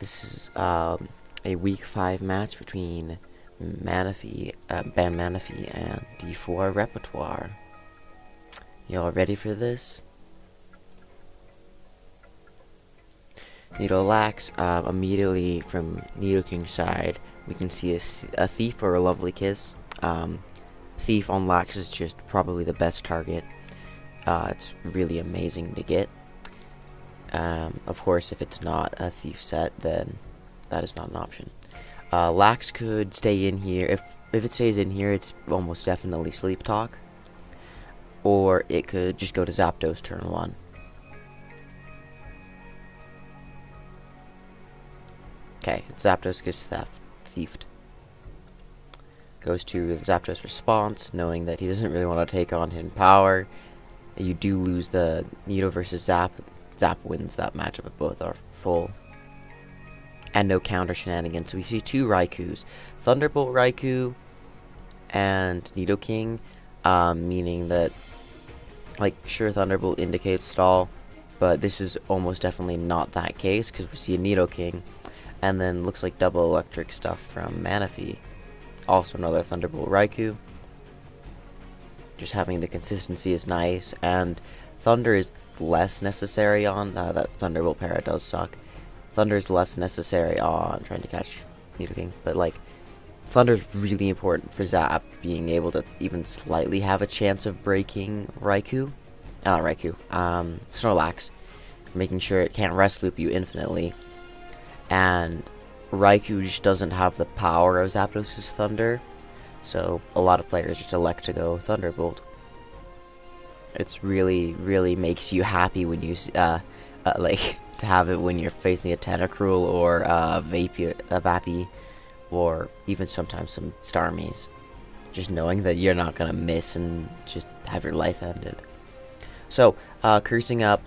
This is a week 5 match between Manaphy, Manaphy and D4 Repertoire. Y'all ready for this? Needle Lax, immediately from Needle King's side, we can see a Thief or a Lovely Kiss. Thief on Lax is just probably the best target. It's really amazing to get. Of course, if it's not a Thief set, then that is not an option. Lax could stay in here. If it stays in here, it's almost definitely Sleep Talk. Or it could just go to Zapdos turn 1. Okay, Zapdos gets thiefed. Goes to Zapdos response, knowing that he doesn't really want to take on hidden power. You do lose the Nido versus Zap. Zap wins that matchup if both are full. And no counter shenanigans. So we see 2 Raikus. Thunderbolt Raikou and Nidoking. Meaning that, like, sure, Thunderbolt indicates stall, but this is almost definitely not that case, because we see a Nidoking. And then looks like double electric stuff from Manaphy. Also another Thunderbolt Raikou. Just having the consistency is nice, and Thunder is less necessary on that Thunderbolt para does suck. Thunder is less necessary on trying to catch Nidoking, but like Thunder is really important for Zap being able to even slightly have a chance of breaking Snorlax, making sure it can't rest loop you infinitely. And Raikou just doesn't have the power of Zapdos' Thunder, so a lot of players just elect to go Thunderbolt. It's really makes you happy when you like to have it when you're facing a Tentacruel or a Vappy, or even sometimes some Starmies. Just knowing that you're not gonna miss and just have your life ended. So cursing up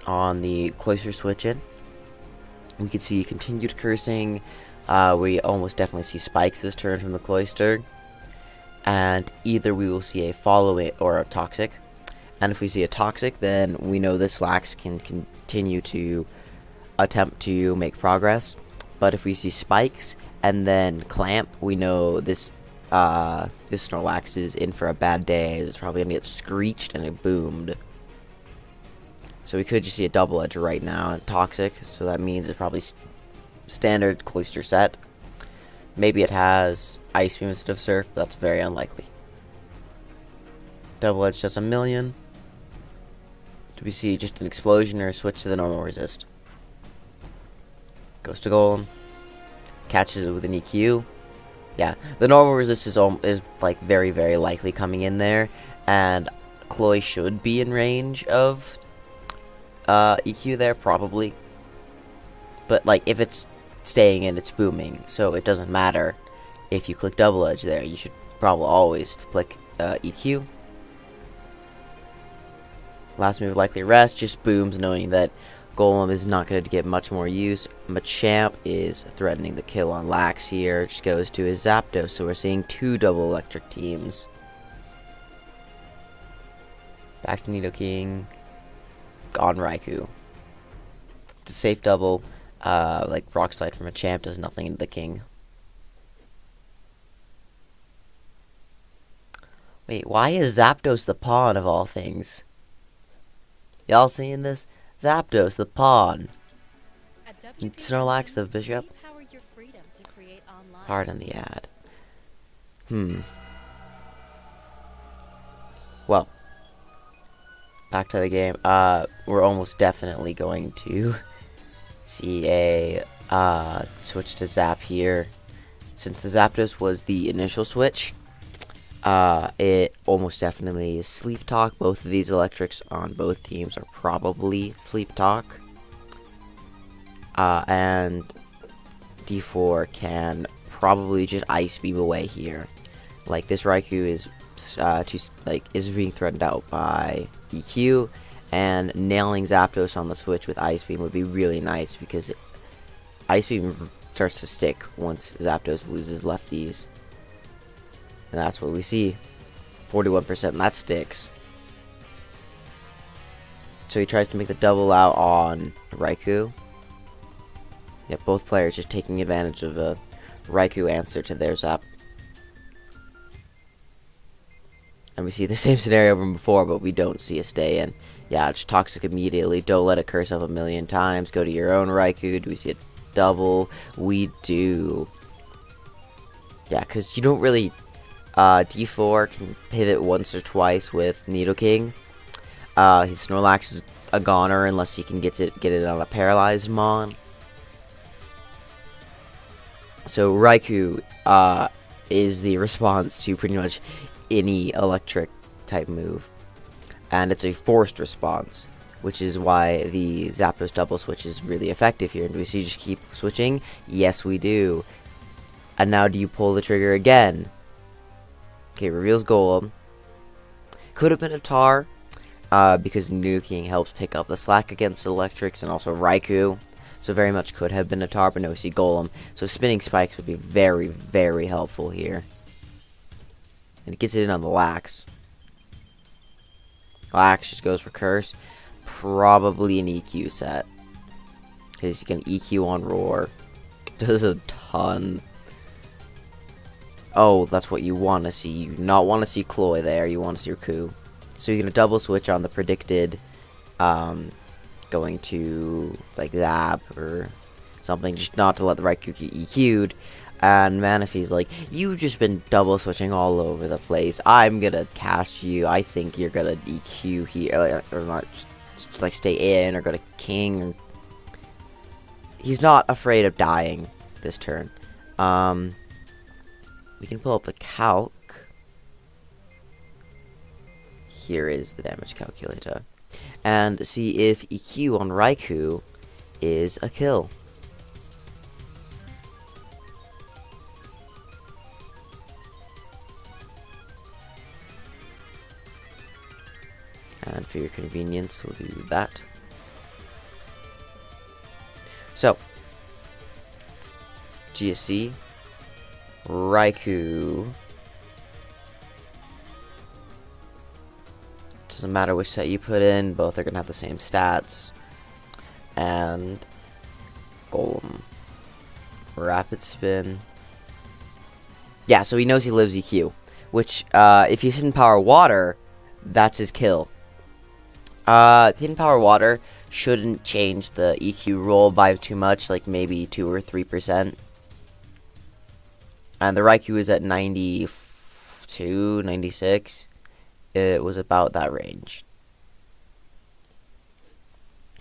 on the Cloyster switch in. We can see continued cursing. We almost definitely see spikes this turn from the Cloyster. And either we will see a follow it or a toxic. And if we see a toxic, then we know this Lax can continue to attempt to make progress. But if we see spikes and then clamp, we know this Snorlax is in for a bad day. It's probably gonna get screeched and it boomed. So we could just see a double edge right now, toxic. So that means it's probably standard Cloyster set. Maybe it has Ice Beam instead of Surf, but that's very unlikely. Double edge does 1,000,000. Do we see just an explosion or a switch to the normal resist? Goes to Kollin. Catches it with an EQ. Yeah, the normal resist is like very likely coming in there, and Chloe should be in range of EQ there, probably. But like if it's staying in, it's booming, so it doesn't matter if you click double edge there. You should probably always click EQ. Last move likely rest, just booms, knowing that Golem is not going to get much more use. Machamp is threatening the kill on Lax here. Just goes to his Zapdos, so we're seeing 2 double electric teams. Back to Nidoking. Gone Raikou. It's a safe double. Like Rock Slide from Machamp does nothing into the King. Wait, why is Zapdos the pawn of all things? Y'all seeing this? Zapdos the pawn. Snorlax the bishop. Pardon the ad. Well, back to the game. We're almost definitely going to see a switch to Zap here. Since the Zapdos was the initial switch, it almost definitely is Sleep Talk. Both of these electrics on both teams are probably Sleep Talk. And D4 can probably just Ice Beam away here. Like this Raikou is being threatened out by EQ, and nailing Zapdos on the switch with Ice Beam would be really nice, because Ice Beam starts to stick once Zapdos loses lefties. And that's what we see. 41%, and that sticks. So he tries to make the double out on Raikou. Yeah, both players just taking advantage of a Raikou answer to their zap. And we see the same scenario from before, but we don't see a stay in. Yeah, it's toxic immediately. Don't let it curse up a million times. Go to your own Raikou. Do we see a double? We do. Yeah, because you don't really... D4 can pivot once or twice with Nidoking. His Snorlax is a goner unless you can get it on a paralyzed Mon. So Raikou is the response to pretty much any electric type move, and it's a forced response, which is why the Zapdos double switch is really effective here. And do we see just keep switching? Yes, we do. And now do you pull the trigger again? Okay, reveals Golem. Could have been a Tar, because Nidoking helps pick up the slack against electrics, and also Raikou. So very much could have been a Tar, but no, we see Golem. So spinning spikes would be very, very helpful here. And it gets it in on the Lax. Lax just goes for Curse. Probably an EQ set. Because you can EQ on Roar. Does a ton. Oh, that's what you want to see. You do not want to see Cloy there. You want to see your Coup. So you're going to double switch on the predicted... going to like Zap or something, just not to let the Raikou get EQ'd. And Manaphy's like, you've just been double switching all over the place. I'm gonna catch you. I think you're gonna EQ here, or not, just like stay in, or go to King. Or... He's not afraid of dying this turn. We can pull up the calc. Here is the damage calculator. And see if EQ on Raikou is a kill. And for your convenience, we'll do that. So, GSC, Raikou. Doesn't matter which set you put in, both are going to have the same stats. And Golem. Rapid Spin. Yeah, so he knows he lives EQ. Which, if he's Hidden Power Water, that's his kill. Hidden Power Water shouldn't change the EQ roll by too much, like maybe 2 or 3%. And the Raikou is at 92, 96. It was about that range.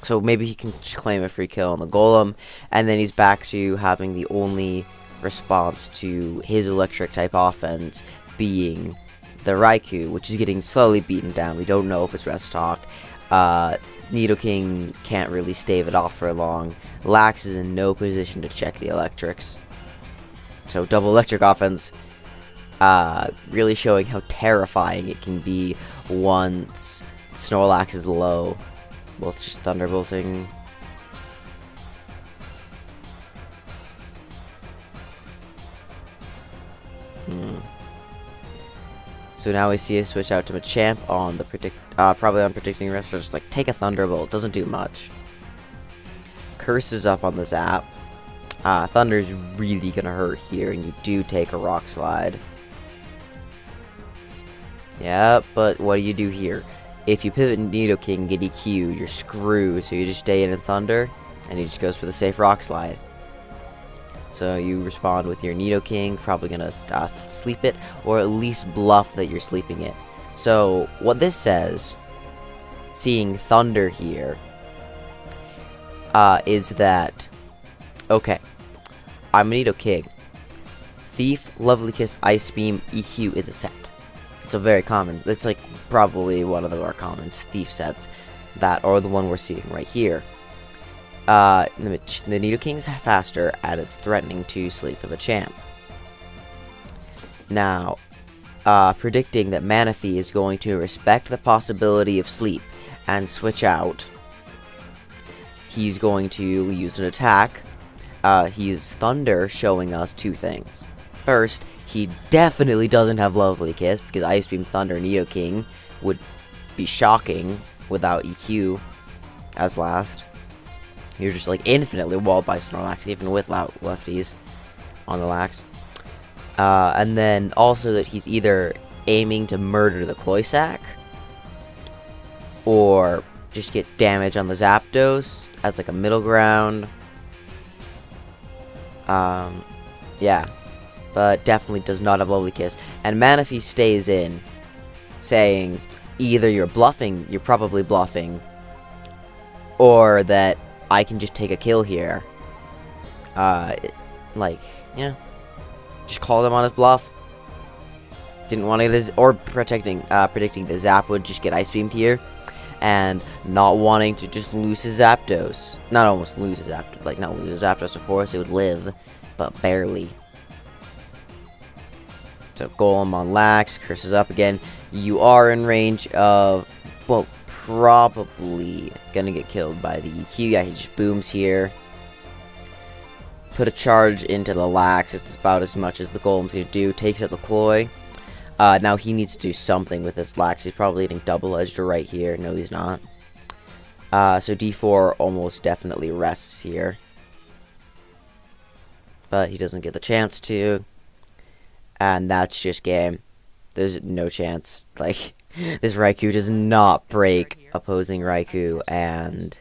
So maybe he can claim a free kill on the Golem, and then he's back to having the only response to his electric type offense being the Raikou, which is getting slowly beaten down. We don't know if it's Rest Talk. Nidoking can't really stave it off for long. Lax is in no position to check the electrics. So double electric offense, really showing how terrifying it can be once Snorlax is low. Both just thunderbolting. So now we see a switch out to Machamp on the probably on predicting rest. Just like take a thunderbolt, doesn't do much. Curse is up on the Zap. Thunder's really gonna hurt here, and you do take a Rock Slide. Yeah, but what do you do here? If you pivot Nidoking, get EQ, you're screwed. So you just stay in Thunder, and he just goes for the safe Rock Slide. So you respond with your Nidoking, probably gonna sleep it, or at least bluff that you're sleeping it. So what this says, seeing Thunder here, is that, okay, I'm Nidoking. Thief, Lovely Kiss, Ice Beam, EQ is a set. It's a very common, it's like probably one of the more common Thief sets, that, or the one we're seeing right here. The Nidoking's faster, and it's threatening to sleep the Machamp. Now, predicting that Manaphy is going to respect the possibility of sleep and switch out, he's going to use an attack. He's Thunder, showing us two things. First, he definitely doesn't have Lovely Kiss, because Ice Beam Thunder Nidoking would be shocking without EQ as last. You're just like infinitely walled by Snorlax, even with lefties on the lax. And then also that he's either aiming to murder the Cloysac or just get damage on the Zapdos as like a middle ground. Yeah, but definitely does not have Lovely Kiss. And Manaphy stays in, saying either you're bluffing, you're probably bluffing, or that I can just take a kill here. Like, yeah, just called him on his bluff. Didn't want to get his, or predicting the Zap would just get Ice Beamed here, and not wanting to just lose his Zapdos. Not almost lose his Zapdos, like not lose his Zapdos, of course, it would live, but barely. So Golem on Lax, curses up again. You are in range of, well, probably gonna get killed by the EQ. Yeah, he just booms here. Put a charge into the Lax. It's about as much as the Golem's gonna do. Takes out the Cloy. Now he needs to do something with this Lax. He's probably hitting double-edged right here. No, he's not. So D4 almost definitely rests here. But he doesn't get the chance to. And that's just game. There's no chance. Like, this Raikou does not break opposing Raikou and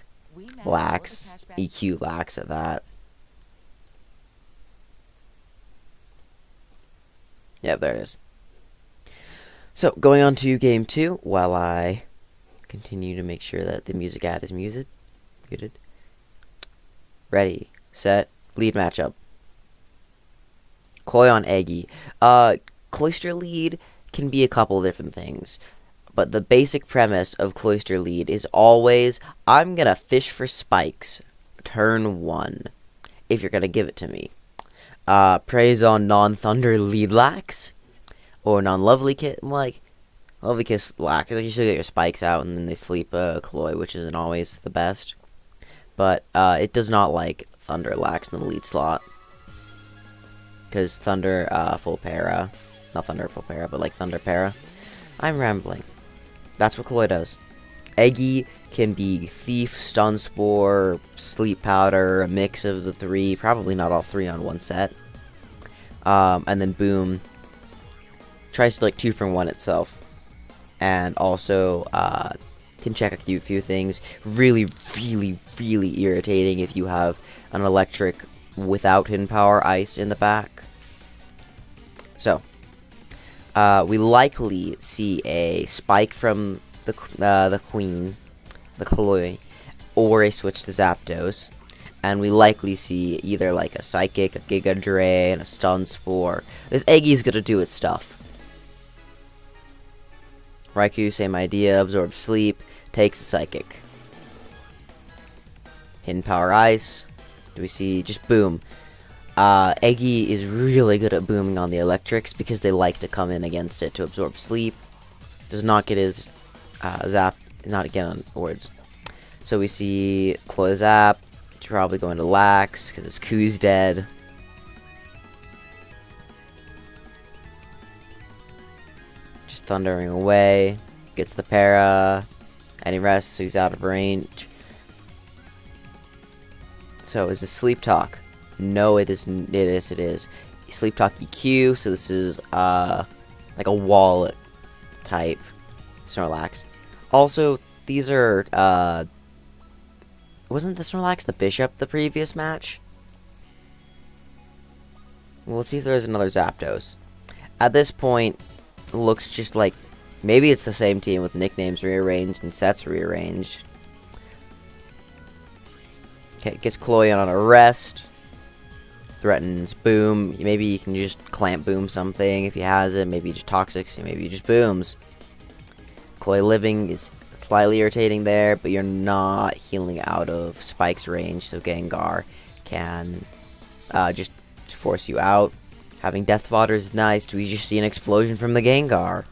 Lax. EQ Lax at that. Yep, there it is. So, going on to game 2, while I continue to make sure that the music ad is muted. Ready, set, lead matchup. Cloy on Eggy. Cloyster lead can be a couple different things, but the basic premise of Cloyster lead is always, I'm gonna fish for spikes, turn 1, if you're gonna give it to me. Praise on non-Thunder lead Lax, or non-Lovely Kiss, like, Lovely Kiss Lax, like you should get your spikes out and then they sleep Cloy, which isn't always the best. But, it does not like Thunder Lax in the lead slot. Because Thunder, full para. Not Thunder full para, but like Thunder para. I'm rambling. That's what Cloy does. Eggy can be Thief, Stun Spore, Sleep Powder, a mix of the three. Probably not all three on one set. And then Boom tries to like 2-for-1 itself. And also can check a few things. Really, really, really irritating if you have an electric without Hidden Power Ice in the back. So, we likely see a Spike from the Queen, the Cloy, or a switch to Zapdos. And we likely see either like a Psychic, a Giga Drain, a Stun Spore. This Eggy's gonna do its stuff. Raikou, same idea, absorbs Sleep, takes the Psychic. Hidden Power Ice. Do we see just Boom? Eggy is really good at booming on the electrics because they like to come in against it to absorb Sleep. Does not get his Zap, not get on words. So we see Cloy Zap. Probably going to Lax because his Q's dead. Just thundering away. Gets the para. And he rests, so he's out of range. So is this Sleep Talk? No, it is. It is. Sleep Talk EQ. So this is like a wallet type Snorlax. Also, these are wasn't the Snorlax the Bishop the previous match? Well, let's see if there's another Zapdos. At this point, it looks just like maybe it's the same team with nicknames rearranged and sets rearranged. Okay, gets Cloy on a rest. Threatens Boom. Maybe you can just clamp Boom something if he has it. Maybe just Toxics. Maybe he just booms. Cloy living is slightly irritating there, but you're not healing out of Spike's range, so Gengar can just force you out. Having Death Fodder is nice. Do we just see an explosion from the Gengar?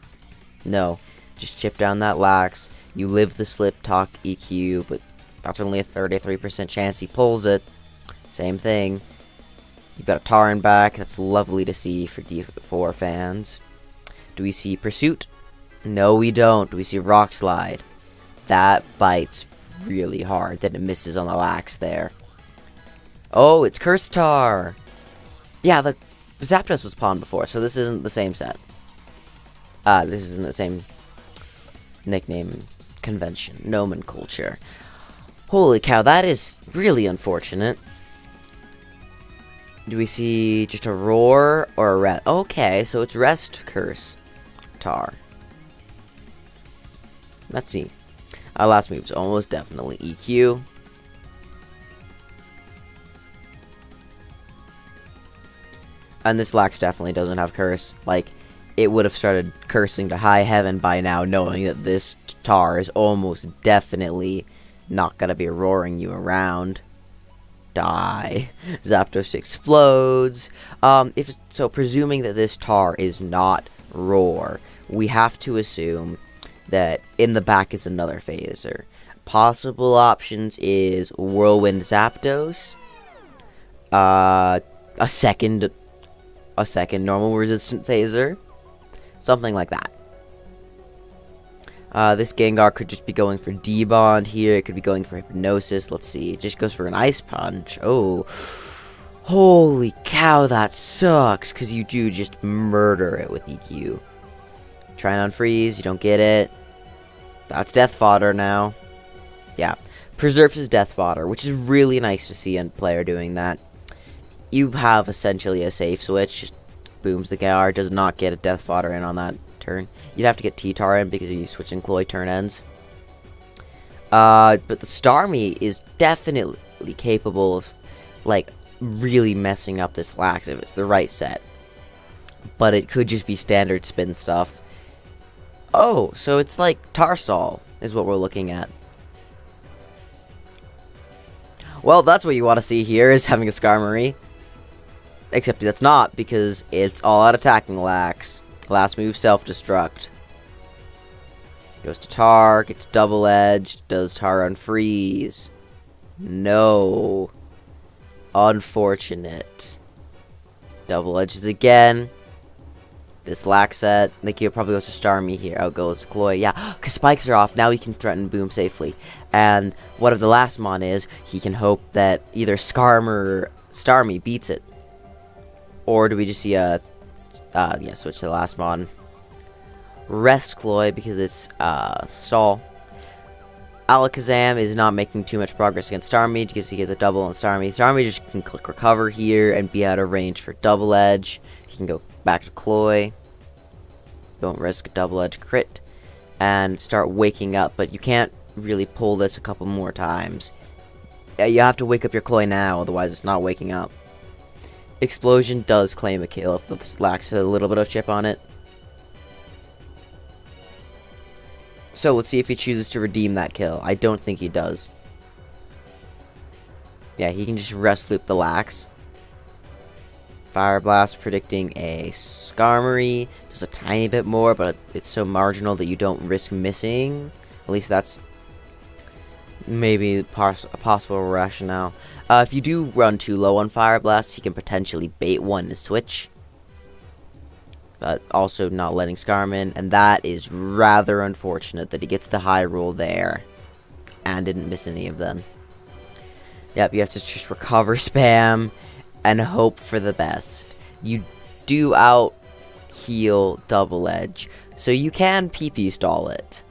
No. Just chip down that Lax. You live the Slip Talk EQ, but that's only a 33% chance he pulls it. Same thing. You've got a Tarin back. That's lovely to see for D4 fans. Do we see Pursuit? No, we don't. Do we see Rock Slide? That bites really hard. Then it misses on the lax there. Oh, it's Curse Tar. Yeah, the Zapdos was pawned before, so this isn't the same set. This isn't the same nickname convention, nomenclature. Holy cow, that is really unfortunate. Do we see just a roar or a rest? Okay, so it's rest curse tar. That's neat. Our last move is almost definitely EQ. And this Lax definitely doesn't have curse. Like, it would have started cursing to high heaven by now, knowing that this tar is almost definitely not gonna be roaring you around. Die. Zapdos explodes. Presuming that this tar is not roar, we have to assume that in the back is another phaser. Possible options is Whirlwind Zapdos, a second normal resistant phaser, something like that. This Gengar could just be going for D-Bond here. It could be going for Hypnosis. Let's see. It just goes for an Ice Punch. Oh. Holy cow, that sucks. Because you do just murder it with EQ. Try and unfreeze. You don't get it. That's Death Fodder now. Yeah. Preserves his Death Fodder, which is really nice to see a player doing that. You have essentially a safe switch. Just booms the Gengar. Does not get a Death Fodder in on that turn. You'd have to get T-Tar in because you switch in Cloy turn ends. But the Starmie is definitely capable of, like, really messing up this Lax if it's the right set. But it could just be standard spin stuff. Oh, so it's like Tarstall is what we're looking at. Well, that's what you want to see here, is having a Skarmory. Except that's not, because it's all out attacking Lax. Last move, self-destruct. Goes to Tar, gets double-edged, does Tar unfreeze. No. Unfortunate. Double-edges again. This Lax set, I think he probably goes to Starmie here. Out goes Cloy. Yeah, because spikes are off. Now he can threaten Boom safely. And whatever the last mon is, he can hope that either Starmie beats it. Or do we just see a... switch to the last mon. Rest Cloy because it's stall. Alakazam is not making too much progress against Starmie because he gets the double on Starmie. Starmie just can click recover here and be out of range for double edge. He can go back to Cloy. Don't risk a double edge crit and start waking up, but you can't really pull this a couple more times. You have to wake up your Cloy now, otherwise it's not waking up. Explosion does claim a kill if the Lax has a little bit of chip on it. So let's see if he chooses to redeem that kill. I don't think he does. Yeah, he can just rest loop the Lax. Fire Blast predicting a Skarmory. Just a tiny bit more, but it's so marginal that you don't risk missing. At least that's maybe a possible rationale. If you do run too low on Fire Blast, you can potentially bait one to switch. But also not letting Skarman, and that is rather unfortunate that he gets the high roll there. And didn't miss any of them. Yep, you have to just recover spam and hope for the best. You do out heal double edge, so you can PP stall it.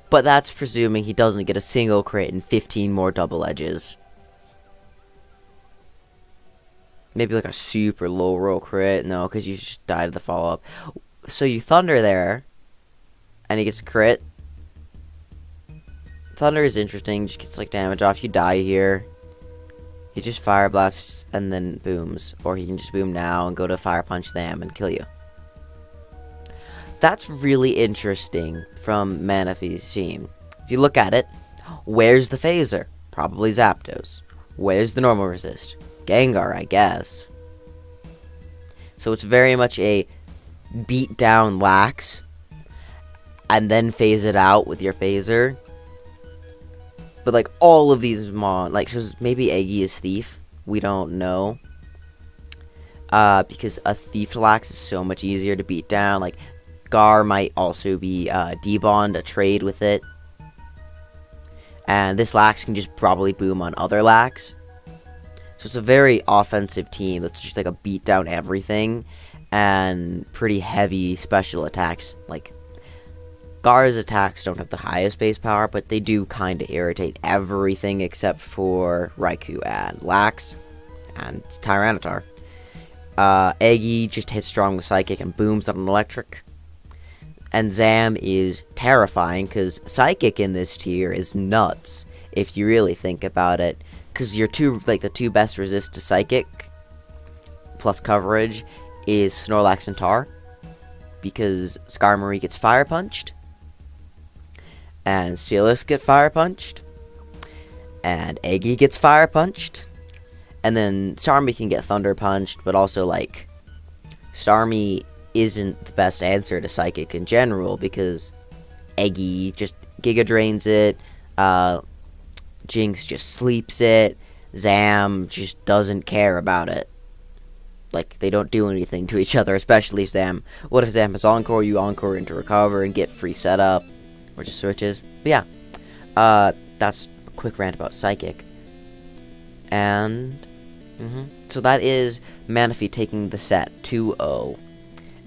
But that's presuming he doesn't get a single crit and 15 more double edges. Maybe like a super low roll crit. No, because you just died to the follow-up. So you Thunder there. And he gets a crit. Thunder is interesting. Just gets like damage off. You die here. He just Fire Blasts and then booms. Or he can just boom now and go to Fire Punch them and kill you. That's really interesting from Manaphy's team. If you look at it, where's the phaser? Probably Zapdos. Where's the normal resist? Gengar, I guess. So it's very much a beat down Lax and then phase it out with your phaser. But like all of these like, so maybe Eggy is Thief. We don't know. Because a Thief Lax is so much easier to beat down. Like Gar might also be D-Bond, a trade with it. And this Lax can just probably boom on other Lax. So it's a very offensive team that's just like a beat down everything. And pretty heavy special attacks. Like, Gar's attacks don't have the highest base power, but they do kind of irritate everything except for Raikou and Lax and Tyranitar. Eggy just hits strong with Psychic and booms on an Electric. And Zam is terrifying because Psychic in this tier is nuts if you really think about it. Because the two best resist to Psychic plus coverage is Snorlax and Tar. Because Skarmory gets Fire Punched. And Steelix gets Fire Punched. And Eggy gets Fire Punched. And then Starmie can get Thunder Punched, but also, like, Starmie isn't the best answer to Psychic in general, because Eggy just Giga Drains it, Jinx just sleeps it, Zam just doesn't care about it. Like, they don't do anything to each other, especially Zam. What if Zam has Encore? You Encore into Recover and get free setup, or just switches. But yeah, that's a quick rant about Psychic. And so that is Manaphy taking the set 2-0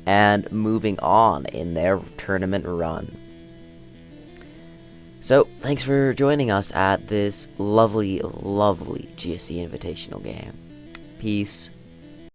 and moving on in their tournament run. So, thanks for joining us at this lovely, lovely GSC Invitational game. Peace.